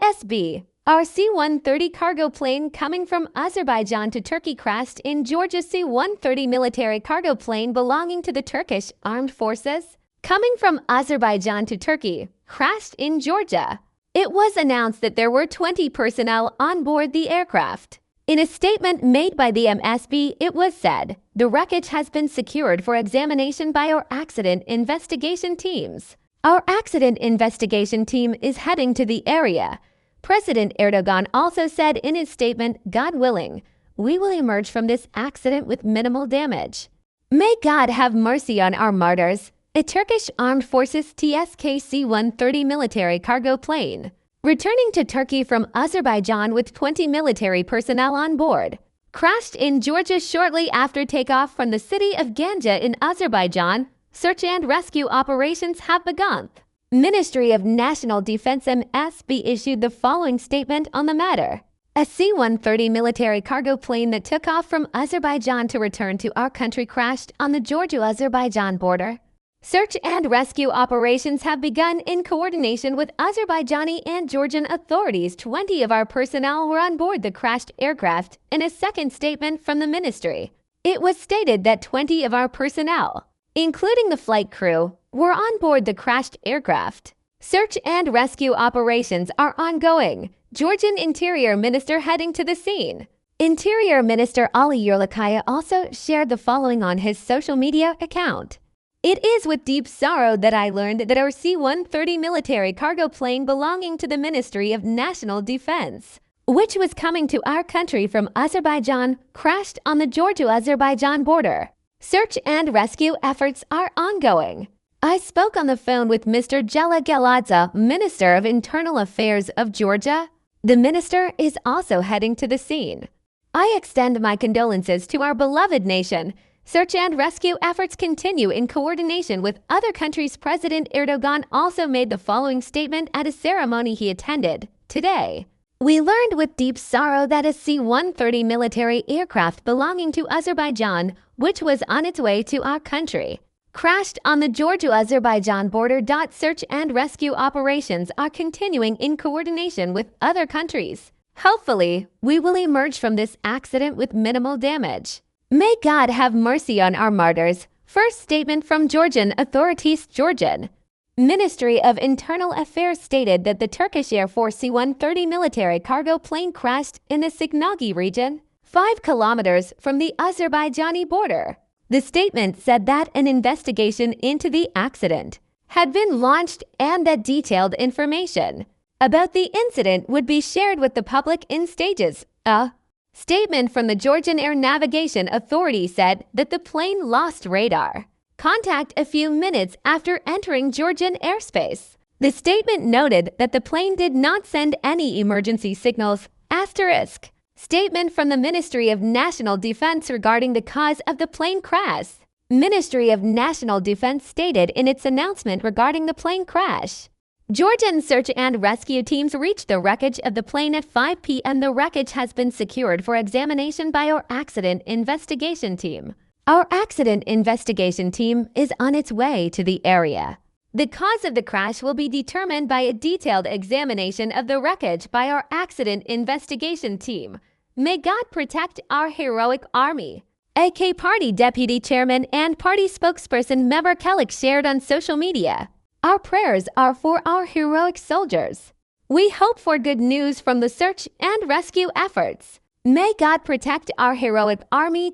MSB Our C130 cargo plane coming from Azerbaijan to Turkey crashed in Georgia. C130 military cargo plane belonging to the Turkish Armed Forces, coming from Azerbaijan to Turkey, crashed in Georgia. It was announced that there were 20 personnel on board the aircraft. In a statement made by the MSB, it was said, "The wreckage has been secured for examination by our accident investigation teams. Our accident investigation team is heading to the area." President Erdoğan also said in his statement, "God willing, we will emerge from this accident with minimal damage. May God have mercy on our martyrs." A Turkish Armed Forces TSK C-130 military cargo plane, returning to Turkey from Azerbaijan with 20 military personnel on board, crashed in Georgia shortly after takeoff from the city of Ganja in Azerbaijan. Search and rescue operations have begun. Ministry of National Defense MSB issued the following statement on the matter. A C-130 military cargo plane that took off from Azerbaijan to return to our country crashed on the Georgia-Azerbaijan border. Search and rescue operations have begun in coordination with Azerbaijani and Georgian authorities. 20 of our personnel were on board the crashed aircraft. In a second statement from the ministry, it was stated that 20 of our personnel, including the flight crew, were on board the crashed aircraft. Search and rescue operations are ongoing. Georgian Interior Minister heading to the scene. Interior Minister Ali Yerlikaya also shared the following on his social media account. "It is with deep sorrow that I learned that our C-130 military cargo plane belonging to the Ministry of National Defense, which was coming to our country from Azerbaijan, crashed on the Georgia-Azerbaijan border. Search and rescue efforts are ongoing. I spoke on the phone with Mr. Jela Galadze, Minister of Internal Affairs of Georgia. The minister is also heading to the scene. I extend my condolences to our beloved nation. Search and rescue efforts continue in coordination with other countries." President Erdoğan also made the following statement at a ceremony he attended today. "We learned with deep sorrow that a C-130 military aircraft belonging to Azerbaijan, which was on its way to our country, crashed on the Georgia-Azerbaijan border. Search and rescue operations are continuing in coordination with other countries. Hopefully, we will emerge from this accident with minimal damage. May God have mercy on our martyrs." First statement from Georgian authorities. Georgian Ministry of Internal Affairs stated that the Turkish Air Force C-130 military cargo plane crashed in the Signagi region, 5 kilometers from the Azerbaijani border. The statement said that an investigation into the accident had been launched and that detailed information about the incident would be shared with the public in stages. A statement from the Georgian Air Navigation Authority said that the plane lost radar contact a few minutes after entering Georgian airspace. The statement noted that the plane did not send any emergency signals. Asterisk. Statement from the Ministry of National Defense regarding the cause of the plane crash. Ministry of National Defense stated in its announcement regarding the plane crash. Georgian search and rescue teams reached the wreckage of the plane at 5 p.m. The wreckage has been secured for examination by our accident investigation team. Our accident investigation team is on its way to the area. The cause of the crash will be determined by a detailed examination of the wreckage by our accident investigation team. May God protect our heroic army." AK Party Deputy Chairman and Party Spokesperson Meber Kelik shared on social media. "Our prayers are for our heroic soldiers. We hope for good news from the search and rescue efforts. May God protect our heroic army.